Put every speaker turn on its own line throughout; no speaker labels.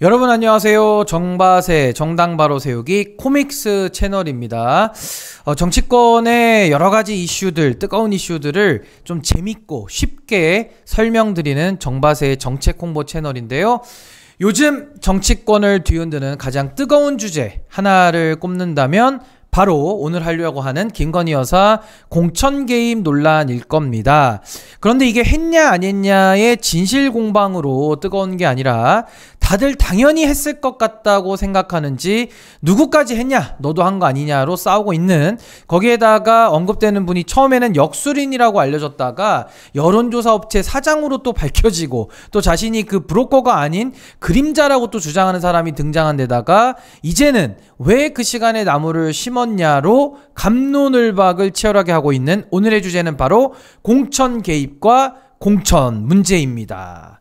여러분 안녕하세요. 정바세 정당바로 세우기 코믹스 채널입니다. 정치권의 여러가지 이슈들, 뜨거운 이슈들을 좀 재밌고 쉽게 설명드리는 정바세의 정책 홍보 채널인데요. 요즘 정치권을 뒤흔드는 가장 뜨거운 주제 하나를 꼽는다면 바로 오늘 하려고 하는 김건희 여사 공천 개입 논란일 겁니다. 그런데 이게 했냐 안 했냐의 진실 공방으로 뜨거운 게 아니라 다들 당연히 했을 것 같다고 생각하는지 누구까지 했냐 너도 한 거 아니냐로 싸우고 있는, 거기에다가 언급되는 분이 처음에는 역술인이라고 알려졌다가 여론조사 업체 사장으로 또 밝혀지고 또 자신이 그 브로커가 아닌 그림자라고 또 주장하는 사람이 등장한 데다가 이제는 왜 그 시간에 나무를 심었냐로 갑론을박을 치열하게 하고 있는 오늘의 주제는 바로 공천 개입과 공천 문제입니다.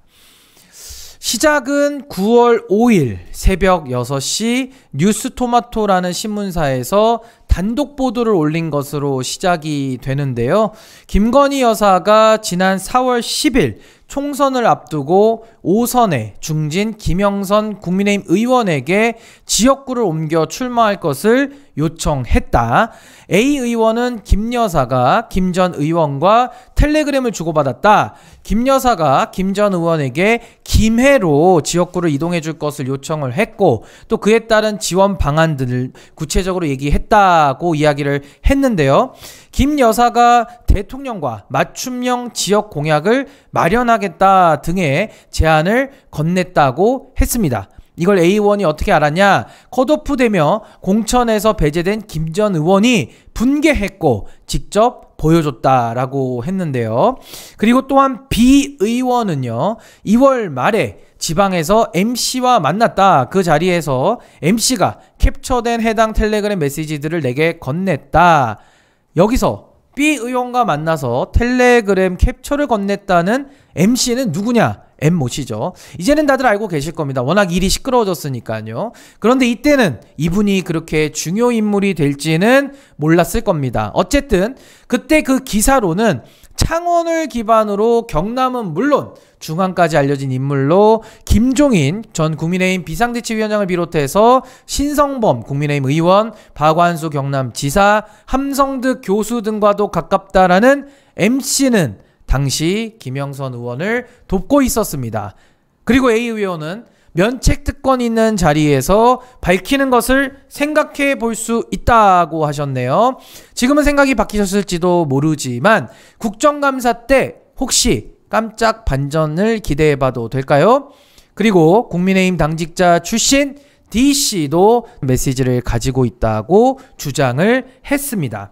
시작은 9월 5일 새벽 6시 뉴스토마토라는 신문사에서 단독 보도를 올린 것으로 시작이 되는데요. 김건희 여사가 지난 4월 10일 총선을 앞두고 오선의 중진 김영선 국민의힘 의원에게 지역구를 옮겨 출마할 것을 요청했다. A 의원은 김 여사가 김 전 의원과 텔레그램을 주고받았다. 김 여사가 김 전 의원에게 김해로 지역구를 이동해 줄 것을 요청을 했고 또 그에 따른 지원 방안들을 구체적으로 얘기했다고 이야기를 했는데요. 김 여사가 대통령과 맞춤형 지역 공약을 마련하겠다 등의 제안을 건넸다고 했습니다. 이걸 A 의원이 어떻게 알았냐? 컷오프되며 공천에서 배제된 김 전 의원이 분개했고 직접 보여줬다라고 했는데요. 그리고 또한 B 의원은요, 2월 말에 지방에서 MC와 만났다. 그 자리에서 MC가 캡처된 해당 텔레그램 메시지들을 내게 건넸다. 여기서 B 의원과 만나서 텔레그램 캡처를 건넸다는 MC는 누구냐? M모씨죠. 이제는 다들 알고 계실 겁니다. 워낙 일이 시끄러워졌으니까요. 그런데 이때는 이분이 그렇게 중요 인물이 될지는 몰랐을 겁니다. 어쨌든 그때 그 기사로는 창원을 기반으로 경남은 물론 중앙까지 알려진 인물로 김종인 전 국민의힘 비상대책위원장을 비롯해서 신성범 국민의힘 의원, 박완수 경남지사, 함성득 교수 등과도 가깝다라는 MC는 당시 김영선 의원을 돕고 있었습니다. 그리고 A 의원은 면책특권이 있는 자리에서 밝히는 것을 생각해 볼 수 있다고 하셨네요. 지금은 생각이 바뀌셨을지도 모르지만 국정감사 때 혹시 깜짝 반전을 기대해봐도 될까요? 그리고 국민의힘 당직자 출신 D씨도 메시지를 가지고 있다고 주장을 했습니다.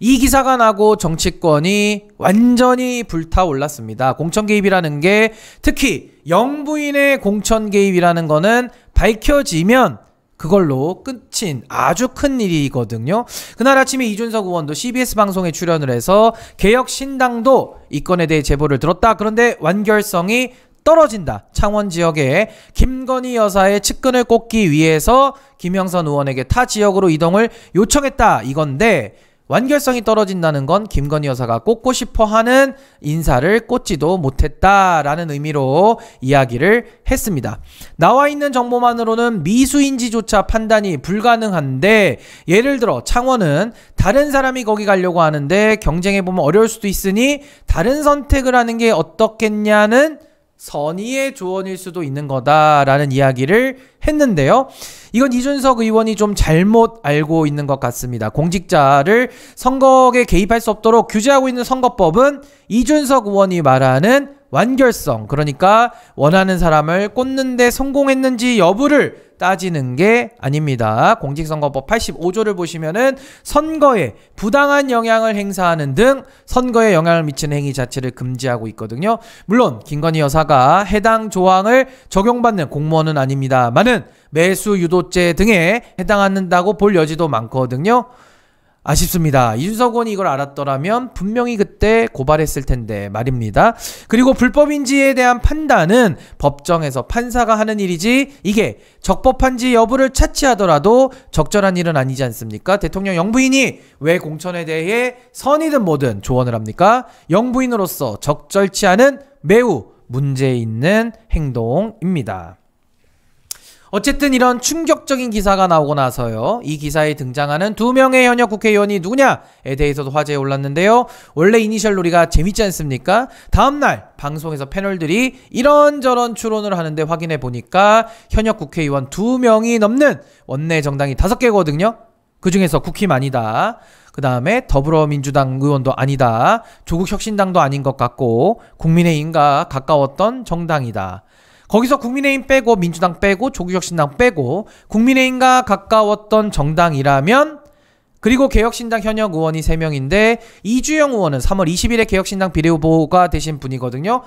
이 기사가 나고 정치권이 완전히 불타올랐습니다. 공천 개입이라는 게, 특히 영부인의 공천 개입이라는 거는 밝혀지면 그걸로 끝인 아주 큰 일이거든요. 그날 아침에 이준석 의원도 CBS 방송에 출연을 해서 개혁신당도 이 건에 대해 제보를 들었다. 그런데 완결성이 떨어진다. 창원 지역에 김건희 여사의 측근을 꽂기 위해서 김영선 의원에게 타 지역으로 이동을 요청했다. 이건데 완결성이 떨어진다는 건 김건희 여사가 꽂고 싶어하는 인사를 꽂지도 못했다라는 의미로 이야기를 했습니다. 나와 있는 정보만으로는 미수인지조차 판단이 불가능한데, 예를 들어 창원은 다른 사람이 거기 가려고 하는데 경쟁해보면 어려울 수도 있으니 다른 선택을 하는 게 어떻겠냐는 선의의 조언일 수도 있는 거다라는 이야기를 했는데요. 이건 이준석 의원이 좀 잘못 알고 있는 것 같습니다. 공직자를 선거에 개입할 수 없도록 규제하고 있는 선거법은 이준석 의원이 말하는 완결성, 그러니까 원하는 사람을 꽂는데 성공했는지 여부를 따지는 게 아닙니다. 공직선거법 85조를 보시면은 선거에 부당한 영향을 행사하는 등 선거에 영향을 미치는 행위 자체를 금지하고 있거든요. 물론 김건희 여사가 해당 조항을 적용받는 공무원은 아닙니다만은 매수 유도죄 등에 해당한다고 볼 여지도 많거든요. 아쉽습니다. 이준석 의원이 이걸 알았더라면 분명히 그때 고발했을 텐데 말입니다. 그리고 불법인지에 대한 판단은 법정에서 판사가 하는 일이지 이게 적법한지 여부를 차치하더라도 적절한 일은 아니지 않습니까? 대통령 영부인이 왜 공천에 대해 선이든 뭐든 조언을 합니까? 영부인으로서 적절치 않은 매우 문제 있는 행동입니다. 어쨌든 이런 충격적인 기사가 나오고 나서요, 이 기사에 등장하는 2명의 현역 국회의원이 누구냐에 대해서도 화제에 올랐는데요. 원래 이니셜 놀이가 재밌지 않습니까? 다음날 방송에서 패널들이 이런저런 추론을 하는데 확인해 보니까 현역 국회의원 2명이 넘는 원내 정당이 5개거든요. 그 중에서 국힘아니다, 그 다음에 더불어민주당 의원도 아니다, 조국혁신당도 아닌 것 같고 국민의힘과 가까웠던 정당이다. 거기서 국민의힘 빼고 민주당 빼고 조국혁신당 빼고 국민의힘과 가까웠던 정당이라면, 그리고 개혁신당 현역 의원이 3명인데 이주영 의원은 3월 20일에 개혁신당 비례후보가 되신 분이거든요.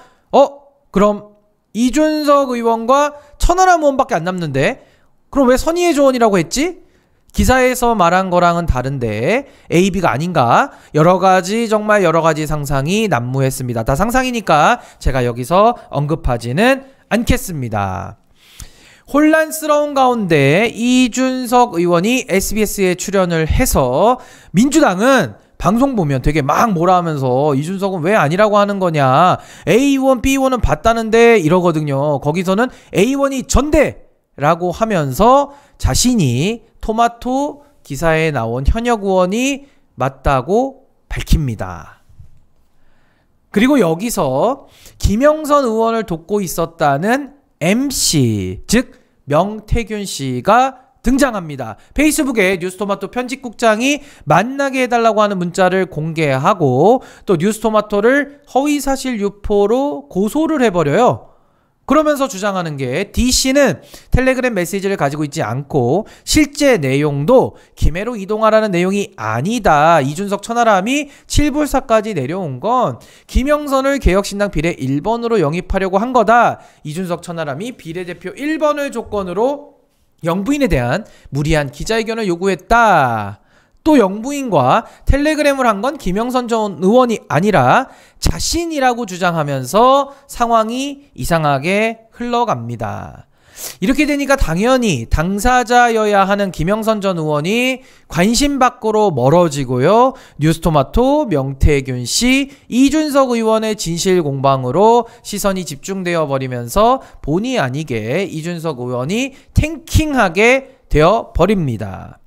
그럼 이준석 의원과 천하람 의원밖에 안 남는데 그럼 왜 선의의 조언이라고 했지? 기사에서 말한 거랑은 다른데 A, B가 아닌가? 정말 여러 가지 상상이 난무했습니다. 다 상상이니까 제가 여기서 언급하지는 않겠습니다. 혼란스러운 가운데 이준석 의원이 SBS에 출연을 해서 민주당은 방송 보면 되게 막 뭐라 하면서 이준석은 왜 아니라고 하는 거냐, A1, B1은 봤다는데 이러거든요. 거기서는 A1이 전대라고 하면서 자신이 토마토 기사에 나온 현역 의원이 맞다고 밝힙니다. 그리고 여기서 김영선 의원을 돕고 있었다는 MC, 즉 명태균 씨가 등장합니다. 페이스북에 뉴스토마토 편집국장이 만나게 해달라고 하는 문자를 공개하고 또 뉴스토마토를 허위사실 유포로 고소를 해버려요. 그러면서 주장하는 게 DC는 텔레그램 메시지를 가지고 있지 않고 실제 내용도 김해로 이동하라는 내용이 아니다. 이준석 천하람이 7불사까지 내려온 건 김영선을 개혁신당 비례 1번으로 영입하려고 한 거다. 이준석 천하람이 비례대표 1번을 조건으로 영부인에 대한 무리한 기자회견을 요구했다. 또 영부인과 텔레그램을 한 건 김영선 전 의원이 아니라 자신이라고 주장하면서 상황이 이상하게 흘러갑니다. 이렇게 되니까 당연히 당사자여야 하는 김영선 전 의원이 관심 밖으로 멀어지고요. 뉴스토마토, 명태균 씨, 이준석 의원의 진실 공방으로 시선이 집중되어 버리면서 본의 아니게 이준석 의원이 탱킹하게 되어 버립니다.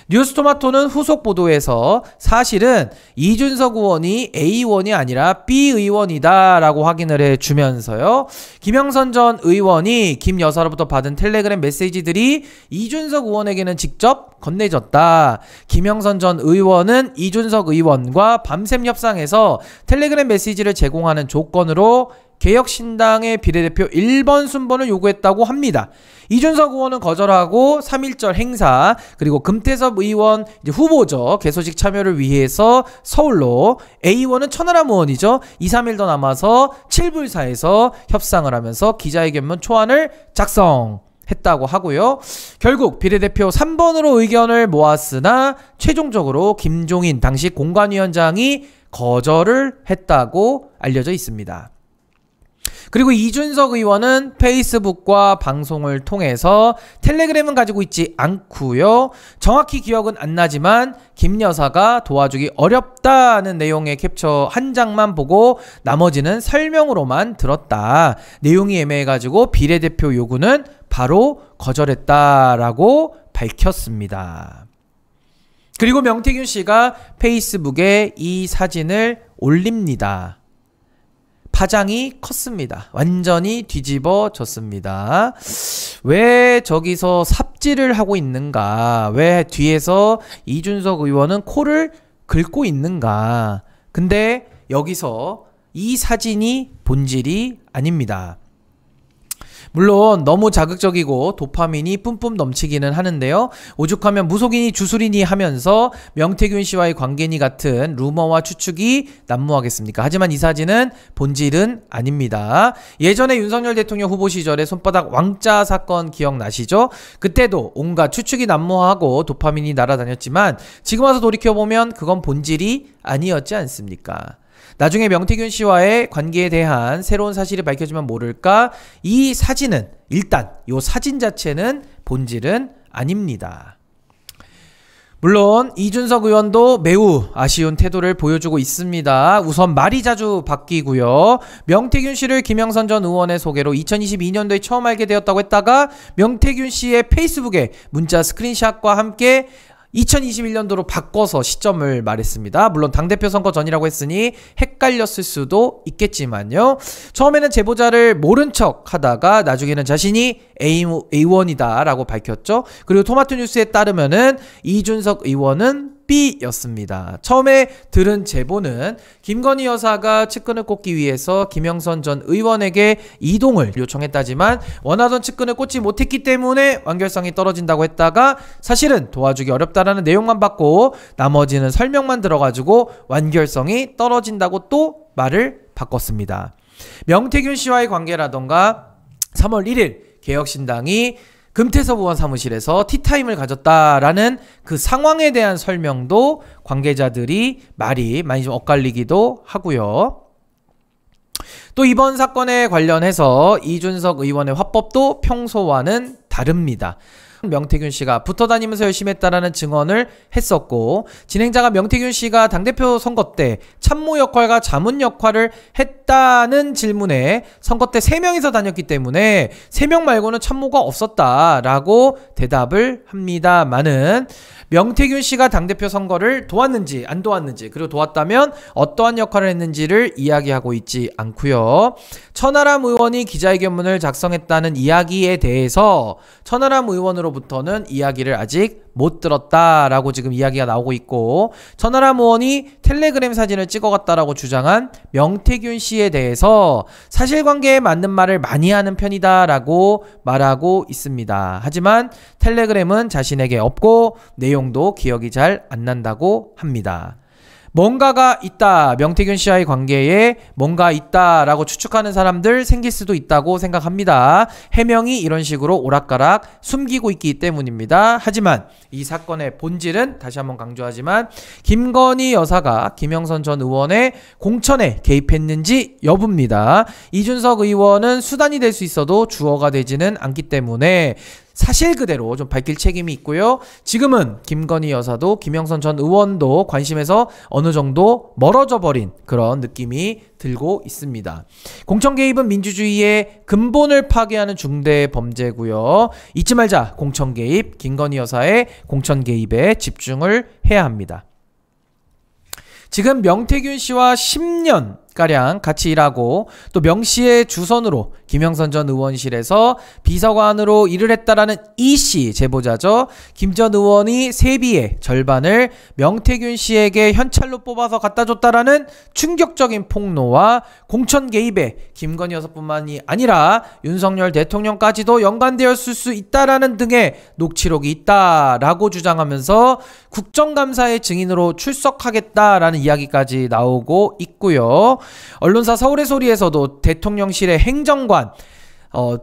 뉴스토마토는 후속 보도에서 사실은 이준석 의원이 A의원이 아니라 B의원이다 라고 확인을 해주면서요, 김영선 전 의원이 김 여사로부터 받은 텔레그램 메시지들이 이준석 의원에게는 직접 건네졌다. 김영선 전 의원은 이준석 의원과 밤샘 협상에서 텔레그램 메시지를 제공하는 조건으로 개혁신당의 비례대표 1번 순번을 요구했다고 합니다. 이준석 의원은 거절하고 3.1절 행사, 그리고 금태섭 의원 후보죠, 개소식 참여를 위해서 서울로, A의원은 천하람 의원이죠, 2, 3일 더 남아서 7불사에서 협상을 하면서 기자회견문 초안을 작성했다고 하고요. 결국 비례대표 3번으로 의견을 모았으나 최종적으로 김종인 당시 공관위원장이 거절을 했다고 알려져 있습니다. 그리고 이준석 의원은 페이스북과 방송을 통해서 텔레그램은 가지고 있지 않고요. 정확히 기억은 안 나지만 김 여사가 도와주기 어렵다는 내용의 캡처 한 장만 보고 나머지는 설명으로만 들었다. 내용이 애매해가지고 비례대표 요구는 바로 거절했다라고 밝혔습니다. 그리고 명태균 씨가 페이스북에 이 사진을 올립니다. 파장이 컸습니다. 완전히 뒤집어졌습니다. 왜 저기서 삽질을 하고 있는가? 왜 뒤에서 이준석 의원은 코를 긁고 있는가? 근데 여기서 이 사진이 본질이 아닙니다. 물론 너무 자극적이고 도파민이 뿜뿜 넘치기는 하는데요. 오죽하면 무속인이 주술이니 하면서 명태균 씨와의 관계니 같은 루머와 추측이 난무하겠습니까? 하지만 이 사진은 본질은 아닙니다. 예전에 윤석열 대통령 후보 시절에 손바닥 왕자 사건 기억나시죠? 그때도 온갖 추측이 난무하고 도파민이 날아다녔지만 지금 와서 돌이켜보면 그건 본질이 아니었지 않습니까? 나중에 명태균 씨와의 관계에 대한 새로운 사실이 밝혀지면 모를까, 이 사진은, 일단 이 사진 자체는 본질은 아닙니다. 물론 이준석 의원도 매우 아쉬운 태도를 보여주고 있습니다. 우선 말이 자주 바뀌고요. 명태균 씨를 김영선 전 의원의 소개로 2022년도에 처음 알게 되었다고 했다가 명태균 씨의 페이스북에 문자 스크린샷과 함께 2021년도로 바꿔서 시점을 말했습니다. 물론 당대표 선거 전이라고 했으니 헷갈렸을 수도 있겠지만요. 처음에는 제보자를 모른 척 하다가 나중에는 자신이 A원이다 라고 밝혔죠. 그리고 토마토 뉴스에 따르면은 이준석 의원은 B였습니다. 처음에 들은 제보는 김건희 여사가 측근을 꽂기 위해서 김영선 전 의원에게 이동을 요청했다지만 원하던 측근을 꽂지 못했기 때문에 완결성이 떨어진다고 했다가 사실은 도와주기 어렵다라는 내용만 받고 나머지는 설명만 들어가지고 완결성이 떨어진다고 또 말을 바꿨습니다. 명태균 씨와의 관계라던가 3월 1일 개혁신당이 금태섭 의원 사무실에서 티타임을 가졌다라는 그 상황에 대한 설명도 관계자들이 말이 많이 좀 엇갈리기도 하고요. 또 이번 사건에 관련해서 이준석 의원의 화법도 평소와는 다릅니다. 명태균 씨가 붙어다니면서 열심히 했다라는 증언을 했었고, 진행자가 명태균 씨가 당대표 선거 때 참모 역할과 자문 역할을 했다는 질문에 선거 때 3명이서 다녔기 때문에 3명 말고는 참모가 없었다라고 대답을 합니다만은 명태균 씨가 당대표 선거를 도왔는지 안 도왔는지, 그리고 도왔다면 어떠한 역할을 했는지를 이야기하고 있지 않고요. 천하람 의원이 기자회견문을 작성했다는 이야기에 대해서 천하람 의원으로부터는 이야기를 아직 못 들었다라고 지금 이야기가 나오고 있고, 천하람 의원이 텔레그램 사진을 찍어갔다라고 주장한 명태균 씨에 대해서 사실관계에 맞는 말을 많이 하는 편이다라고 말하고 있습니다. 하지만 텔레그램은 자신에게 없고 내용도 기억이 잘 안 난다고 합니다. 뭔가가 있다, 명태균 씨와의 관계에 뭔가 있다라고 추측하는 사람들 생길 수도 있다고 생각합니다. 해명이 이런 식으로 오락가락 숨기고 있기 때문입니다. 하지만 이 사건의 본질은 다시 한번 강조하지만 김건희 여사가 김영선 전 의원의 공천에 개입했는지 여부입니다. 이준석 의원은 수단이 될 수 있어도 주어가 되지는 않기 때문에 사실 그대로 좀 밝힐 책임이 있고요. 지금은 김건희 여사도 김영선 전 의원도 관심에서 어느 정도 멀어져 버린 그런 느낌이 들고 있습니다. 공천 개입은 민주주의의 근본을 파괴하는 중대 범죄고요. 잊지 말자. 공천 개입, 김건희 여사의 공천 개입에 집중을 해야 합니다. 지금 명태균 씨와 10년가량 같이 일하고 또 명씨의 주선으로 김영선 전 의원실에서 비서관으로 일을 했다라는 이씨 제보자죠. 김 전 의원이 세비의 절반을 명태균 씨에게 현찰로 뽑아서 갖다 줬다라는 충격적인 폭로와 공천 개입에 김건희 여사뿐만이 아니라 윤석열 대통령까지도 연관되었을 수 있다라는 등의 녹취록이 있다라고 주장하면서 국정감사의 증인으로 출석하겠다라는 이야기까지 나오고 있고요. 언론사 서울의 소리에서도 대통령실의 행정관,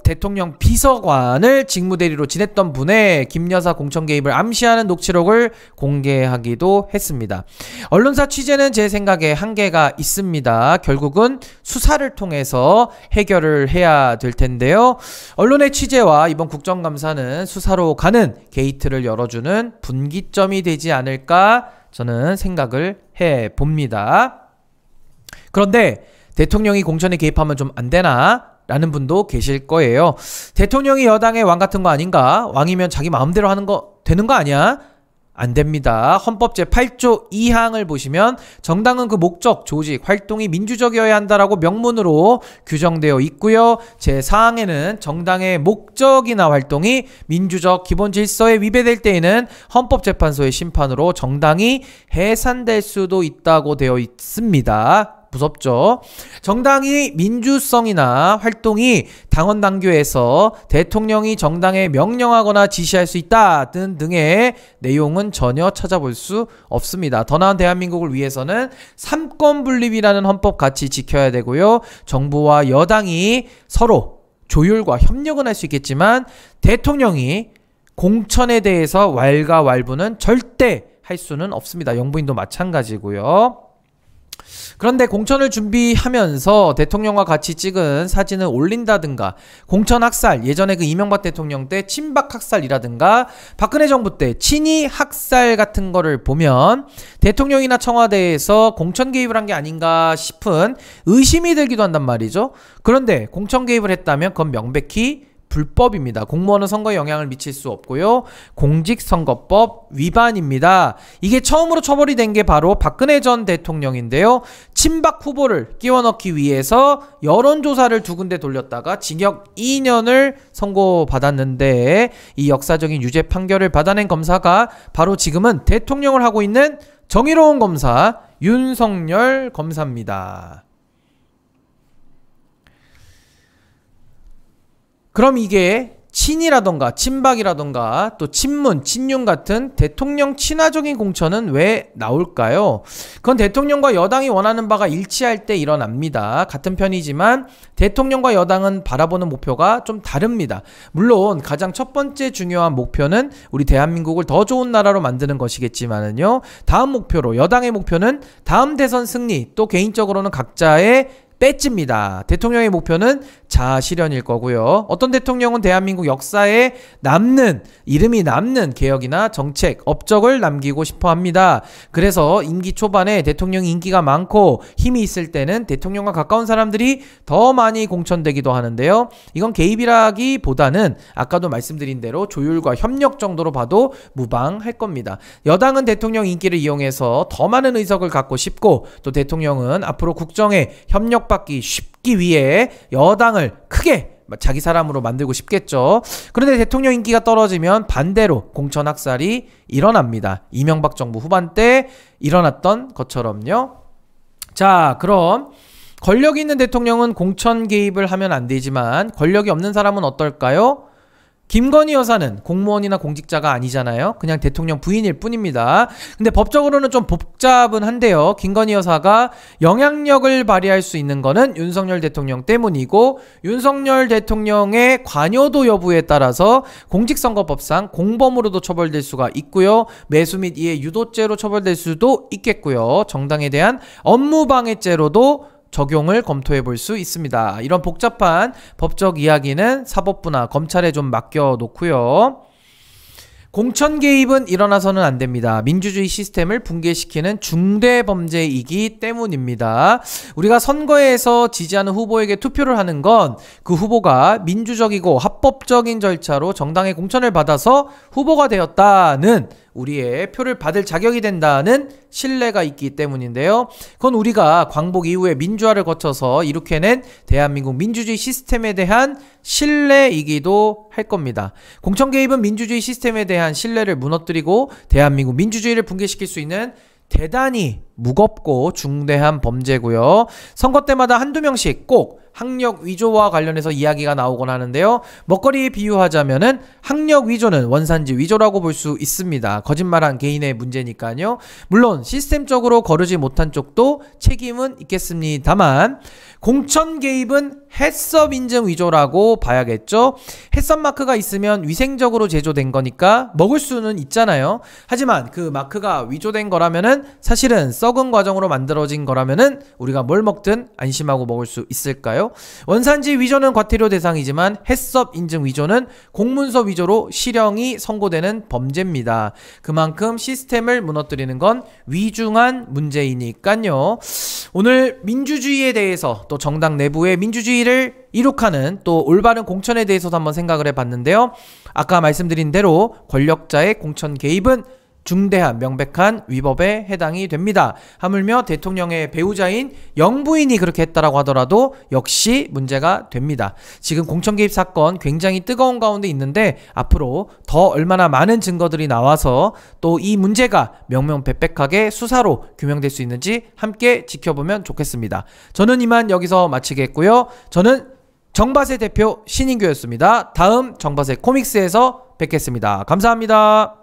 대통령 비서관을 직무대리로 지냈던 분의 김 여사 공천 개입을 암시하는 녹취록을 공개하기도 했습니다. 언론사 취재는 제 생각에 한계가 있습니다. 결국은 수사를 통해서 해결을 해야 될 텐데요. 언론의 취재와 이번 국정감사는 수사로 가는 게이트를 열어주는 분기점이 되지 않을까 저는 생각을 해봅니다. 그런데 대통령이 공천에 개입하면 좀 안 되나? 라는 분도 계실 거예요. 대통령이 여당의 왕 같은 거 아닌가? 왕이면 자기 마음대로 하는 거 되는 거 아니야? 안 됩니다. 헌법 제8조 2항을 보시면 정당은 그 목적, 조직, 활동이 민주적이어야 한다라고 명문으로 규정되어 있고요. 제4항에는 정당의 목적이나 활동이 민주적 기본 질서에 위배될 때에는 헌법재판소의 심판으로 정당이 해산될 수도 있다고 되어 있습니다. 무섭죠. 정당이 민주성이나 활동이 당원 당규에서 대통령이 정당에 명령하거나 지시할 수 있다 등의 내용은 전혀 찾아볼 수 없습니다. 더 나은 대한민국을 위해서는 삼권 분립이라는 헌법 가치 지켜야 되고요. 정부와 여당이 서로 조율과 협력은 할 수 있겠지만 대통령이 공천에 대해서 왈가왈부는 절대 할 수는 없습니다. 영부인도 마찬가지고요. 그런데 공천을 준비하면서 대통령과 같이 찍은 사진을 올린다든가 공천 학살, 예전에 그 이명박 대통령 때 친박 학살이라든가 박근혜 정부 때 친이 학살 같은 거를 보면 대통령이나 청와대에서 공천 개입을 한 게 아닌가 싶은 의심이 들기도 한단 말이죠. 그런데 공천 개입을 했다면 그건 명백히 불법입니다. 공무원은 선거에 영향을 미칠 수 없고요. 공직선거법 위반입니다. 이게 처음으로 처벌이 된 게 바로 박근혜 전 대통령인데요. 친박 후보를 끼워넣기 위해서 여론조사를 2군데 돌렸다가 징역 2년을 선고받았는데 이 역사적인 유죄 판결을 받아낸 검사가 바로 지금은 대통령을 하고 있는 정의로운 검사 윤석열 검사입니다. 그럼 이게 친이라던가 친박이라던가 또 친문, 친윤 같은 대통령 친화적인 공천은 왜 나올까요? 그건 대통령과 여당이 원하는 바가 일치할 때 일어납니다. 같은 편이지만 대통령과 여당은 바라보는 목표가 좀 다릅니다. 물론 가장 첫 번째 중요한 목표는 우리 대한민국을 더 좋은 나라로 만드는 것이겠지만은요. 다음 목표로 여당의 목표는 다음 대선 승리, 또 개인적으로는 각자의 배지입니다. 대통령의 목표는 자아실현일 거고요. 어떤 대통령은 대한민국 역사에 남는, 이름이 남는 개혁이나 정책, 업적을 남기고 싶어 합니다. 그래서 임기 초반에 대통령이 인기가 많고 힘이 있을 때는 대통령과 가까운 사람들이 더 많이 공천되기도 하는데요. 이건 개입이라기보다는 아까도 말씀드린 대로 조율과 협력 정도로 봐도 무방할 겁니다. 여당은 대통령 인기를 이용해서 더 많은 의석을 갖고 싶고 또 대통령은 앞으로 국정에 협력받기 쉽기 위해 여당을 크게 자기 사람으로 만들고 싶겠죠. 그런데 대통령 인기가 떨어지면 반대로 공천 학살이 일어납니다. 이명박 정부 후반 때 일어났던 것처럼요. 자, 그럼 권력이 있는 대통령은 공천 개입을 하면 안 되지만 권력이 없는 사람은 어떨까요? 김건희 여사는 공무원이나 공직자가 아니잖아요. 그냥 대통령 부인일 뿐입니다. 근데 법적으로는 좀 복잡은 한데요. 김건희 여사가 영향력을 발휘할 수 있는 거는 윤석열 대통령 때문이고 윤석열 대통령의 관여도 여부에 따라서 공직선거법상 공범으로도 처벌될 수가 있고요. 매수 및 이해 유도죄로 처벌될 수도 있겠고요. 정당에 대한 업무방해죄로도 적용을 검토해 볼 수 있습니다. 이런 복잡한 법적 이야기는 사법부나 검찰에 좀 맡겨놓고요. 공천 개입은 일어나서는 안 됩니다. 민주주의 시스템을 붕괴시키는 중대 범죄이기 때문입니다. 우리가 선거에서 지지하는 후보에게 투표를 하는 건 그 후보가 민주적이고 합법적인 절차로 정당의 공천을 받아서 후보가 되었다는 우리의 표를 받을 자격이 된다는 신뢰가 있기 때문인데요. 그건 우리가 광복 이후에 민주화를 거쳐서 이룩해낸 대한민국 민주주의 시스템에 대한 신뢰이기도 할 겁니다. 공천 개입은 민주주의 시스템에 대한 신뢰를 무너뜨리고 대한민국 민주주의를 붕괴시킬 수 있는 대단히 무겁고 중대한 범죄고요. 선거 때마다 한두 명씩 꼭 학력 위조와 관련해서 이야기가 나오곤 하는데요. 먹거리에 비유하자면은 학력 위조는 원산지 위조라고 볼 수 있습니다. 거짓말한 개인의 문제니까요. 물론 시스템적으로 거르지 못한 쪽도 책임은 있겠습니다만 공천 개입은 해썹 인증 위조라고 봐야겠죠. 해썹 마크가 있으면 위생적으로 제조된 거니까 먹을 수는 있잖아요. 하지만 그 마크가 위조된 거라면은 사실은 썩은 과정으로 만들어진 거라면은 우리가 뭘 먹든 안심하고 먹을 수 있을까요? 원산지 위조는 과태료 대상이지만 해썹 인증 위조는 공문서 위조로 실형이 선고되는 범죄입니다. 그만큼 시스템을 무너뜨리는 건 위중한 문제이니까요. 오늘 민주주의에 대해서 또 정당 내부의 민주주의를 이룩하는 또 올바른 공천에 대해서도 한번 생각을 해봤는데요. 아까 말씀드린 대로 권력자의 공천 개입은 중대한 명백한 위법에 해당이 됩니다. 하물며 대통령의 배우자인 영부인이 그렇게 했다라고 하더라도 역시 문제가 됩니다. 지금 공천 개입 사건 굉장히 뜨거운 가운데 있는데 앞으로 더 얼마나 많은 증거들이 나와서 또 이 문제가 명명백백하게 수사로 규명될 수 있는지 함께 지켜보면 좋겠습니다. 저는 이만 여기서 마치겠고요. 저는 정바세 대표 신인규였습니다. 다음 정바세 코믹스에서 뵙겠습니다. 감사합니다.